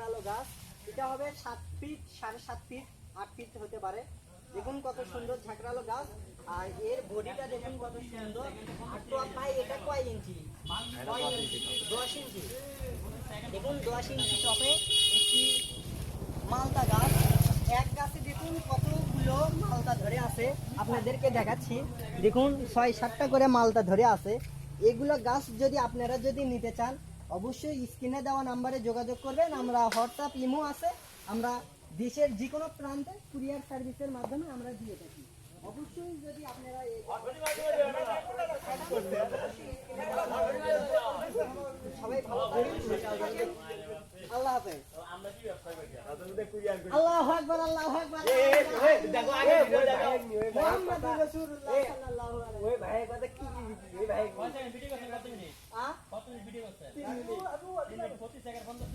ঝাঁকড়ালো গাছ। এটা হবে 7 ফিট, 7.5 ফিট, 8 ফিট হতে পারে। দেখুন কত সুন্দর ঝাঁকড়ালো গাছ। আর এর বডিটা দেখুন কত সুন্দর। আর তো ভাই এটা কয় ইঞ্চি? 10 ইঞ্চি। দেখুন 10 ইঞ্চি টপে একটি মালতা গাছ। এক গাছে দেখুন কতগুলো মালতা ধরে আছে, আপনাদেরকে দেখাচ্ছি। দেখুন 6-7টা করে মালতা ধরে আছে। এগুলো গাছ যদি আপনারা যদি নিতে চান অবশ্যই স্ক্রিনে দেওয়া নাম্বারে যোগাযোগ করবেন। আমরা হোয়াটসঅ্যাপ, ইমো আছে, আমরা দেশের যে কোনো প্রান্তে কুরিয়ার সার্ভিসের মাধ্যমে আমরা দিয়ে থাকি। অবশ্যই যদি আপনারা সবাই ভালো থাকবেন। আল্লাহ হাফেজ। আল্লাহু আকবার, আল্লাহু আকবার। দেখো আগে মুহাম্মদুর রাসূলুল্লাহ সাল্লাল্লাহু আলাইহি ওই ভাই কথা কি এই ভাই কত ভিডিও করছেন কত মিনিট? কত ভিডিও করছেন? 3 মিনিট। 30 সেকেন্ড 50